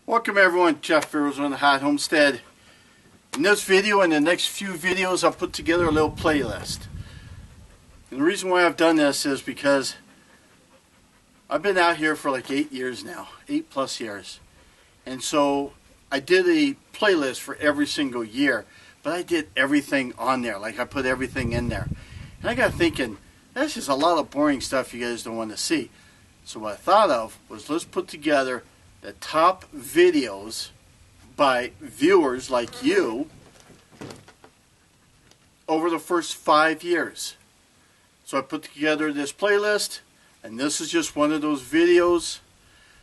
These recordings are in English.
Welcome everyone, Jeff ArizonaHotHomestead. In this video and the next few videos, I'll put together a little playlist. And the reason why I've done this is because I've been out here for like 8 years now, 8+ years. And so I did a playlist for every single year, but I did everything on there, like I put everything in there. And I got thinking, that's just a lot of boring stuff you guys don't want to see. So what I thought of was, let's put together the top videos by viewers like you over the first 5 years. So I put together this playlist, and this is just one of those videos.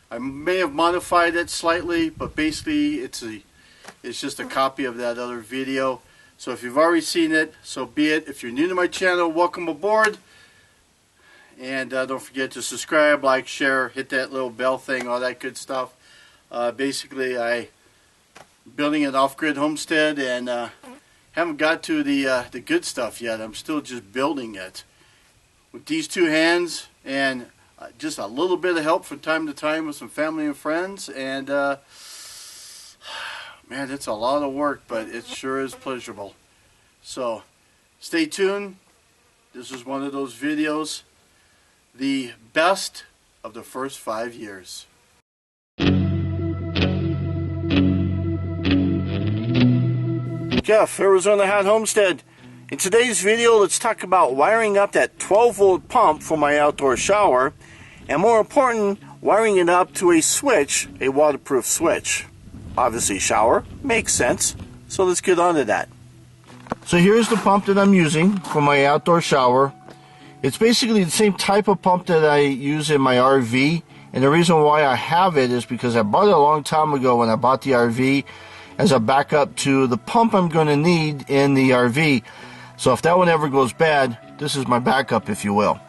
I may have modified it slightly, but basically it's just a copy of that other video. So if you've already seen it, so be it. If you're new to my channel, welcome aboard. And don't forget to subscribe, like, share, hit that little bell thing, all that good stuff. Basically, I'm building an off-grid homestead, and haven't got to the good stuff yet. I'm still just building it with these two hands, and just a little bit of help from time to time with some family and friends. And man, it's a lot of work, but it sure is pleasurable. So stay tuned. This is one of those videos. The best of the first 5 years. Jeff, ArizonaHotHomestead. In today's video, let's talk about wiring up that 12-volt pump for my outdoor shower, and more important, wiring it up to a switch, a waterproof switch. Obviously, shower makes sense, so let's get on to that. So here's the pump that I'm using for my outdoor shower. It's basically the same type of pump that I use in my RV, and the reason why I have it is because I bought it a long time ago when I bought the RV as a backup to the pump I'm going to need in the RV. So if that one ever goes bad, this is my backup, if you will.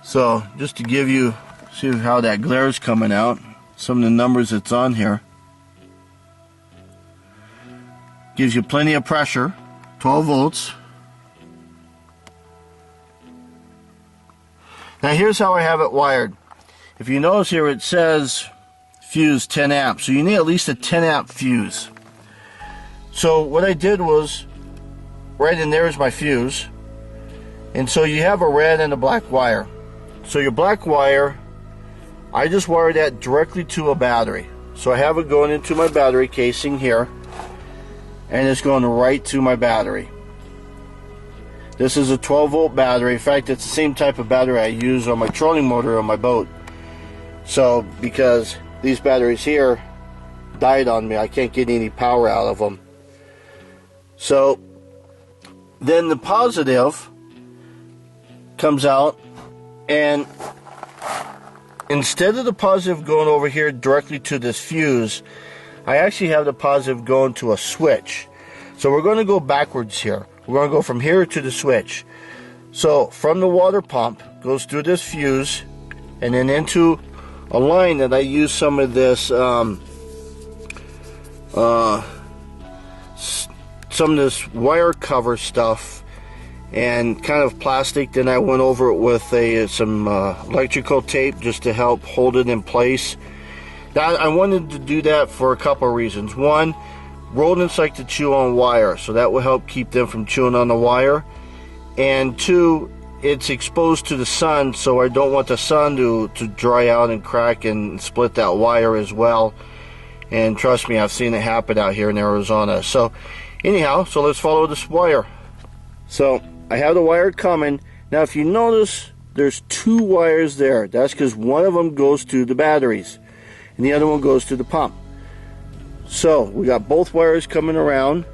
So just to give you, see how that glare is coming out, some of the numbers that's on here. Gives you plenty of pressure, 12 volts. Now here's how I have it wired. If you notice here, it says fuse 10 amps. So you need at least a 10 amp fuse. So what I did was, right in there is my fuse. And so you have a red and a black wire. So your black wire, I just wired that directly to a battery. So I have it going into my battery casing here, and it's going right to my battery. This is a 12-volt battery. In fact, it's the same type of battery I use on my trolling motor on my boat. So, because these batteries here died on me, I can't get any power out of them. So, then the positive comes out, and instead of the positive going over here directly to this fuse, I actually have the positive going to a switch. So we're going to go backwards here. We're going to go from here to the switch. So from the water pump, goes through this fuse, and then into a line that I use some of this, some of this wire cover stuff and kind of plastic. Then I went over it with some electrical tape just to help hold it in place. Now, I wanted to do that for a couple of reasons. One, rodents like to chew on wire, so that will help keep them from chewing on the wire. And two, it's exposed to the sun, so I don't want the sun to dry out and crack and split that wire as well. And trust me, I've seen it happen out here in Arizona. So anyhow, so let's follow this wire. So I have the wire coming. Now if you notice, there's two wires there. That's because one of them goes to the batteries and the other one goes to the pump. So we got both wires coming around.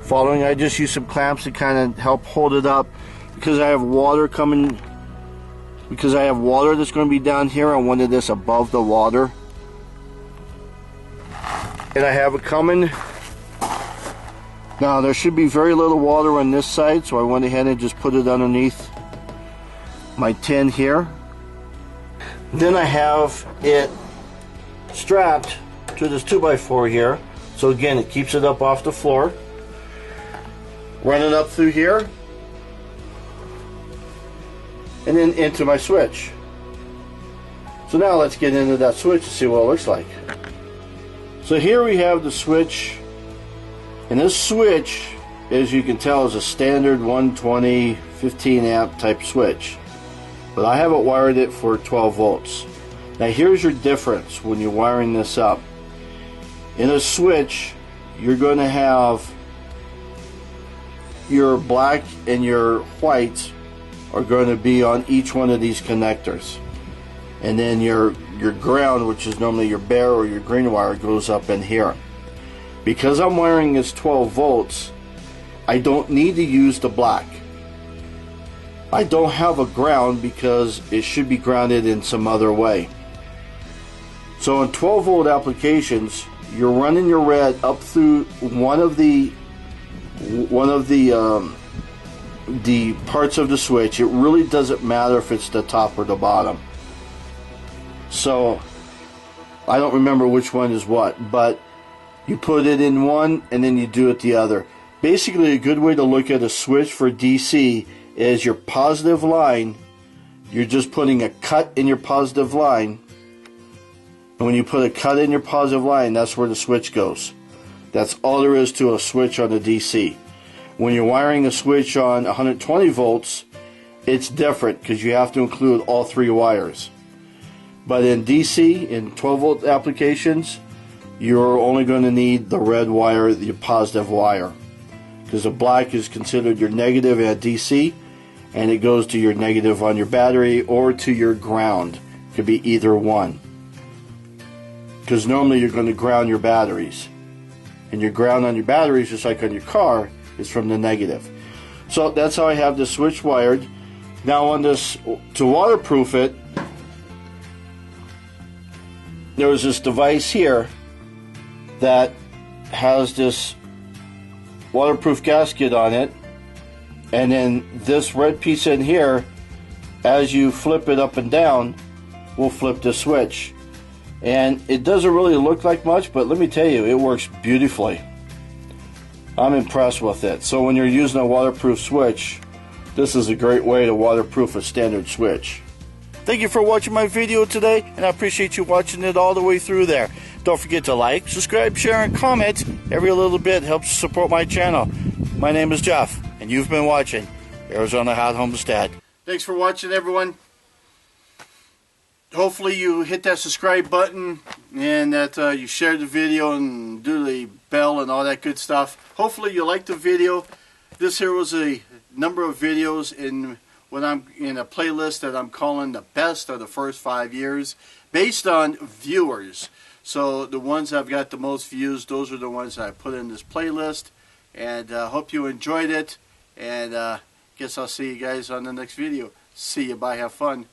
Following, I just use some clamps to kind of help hold it up because I have water coming. Because I have water that's going to be down here, I wanted this above the water. And I have it coming. Now there should be very little water on this side, so I went ahead and just put it underneath my tin here. Then I have it strapped to this 2x4 here, so again it keeps it up off the floor. Run it up through here and then into my switch. So now let's get into that switch and see what it looks like. So here we have the switch, and this switch, as you can tell, is a standard 120 15 amp type switch, but I haven't wired it for 12 volts. Now here's your difference when you're wiring this up. In a switch, you're going to have your black and your white are going to be on each one of these connectors, and then your ground, which is normally your bare or your green wire, goes up in here. Because I'm wiring this 12 volts, I don't need to use the black. I don't have a ground because it should be grounded in some other way. So in 12 volt applications, you're running your red up through one of the parts of the switch. It really doesn't matter if it's the top or the bottom. So I don't remember which one is what, but you put it in one and then you do it the other. Basically, a good way to look at a switch for DC is your positive line. You're just putting a cut in your positive line, and when you put a cut in your positive line, that's where the switch goes. That's all there is to a switch on a DC. When you're wiring a switch on 120 volts, it's different because you have to include all three wires. But in DC, in 12 volt applications, you're only going to need the red wire, the positive wire, because the black is considered your negative at DC, and it goes to your negative on your battery or to your ground. It could be either one, because normally you're going to ground your batteries, and your ground on your batteries, just like on your car, is from the negative. So that's how I have this switch wired. Now on this, to waterproof it, there was this device here that has this waterproof gasket on it, and then this red piece in here, as you flip it up and down, will flip the switch. And it doesn't really look like much, but let me tell you, it works beautifully. I'm impressed with it. So when you're using a waterproof switch, this is a great way to waterproof a standard switch. Thank you for watching my video today, and I appreciate you watching it all the way through there. Don't forget to like, subscribe, share, and comment. Every little bit helps support my channel. My name is Jeff, and you've been watching Arizona Hot Homestead. Thanks for watching, everyone. Hopefully you hit that subscribe button, and that you share the video and do the bell and all that good stuff. Hopefully you liked the video. This here was a number of videos in when I'm in a playlist that I'm calling the best of the first 5 years, based on viewers. So the ones that have got the most views, those are the ones that I put in this playlist. And hope you enjoyed it. And guess I'll see you guys on the next video. See you. Bye. Have fun.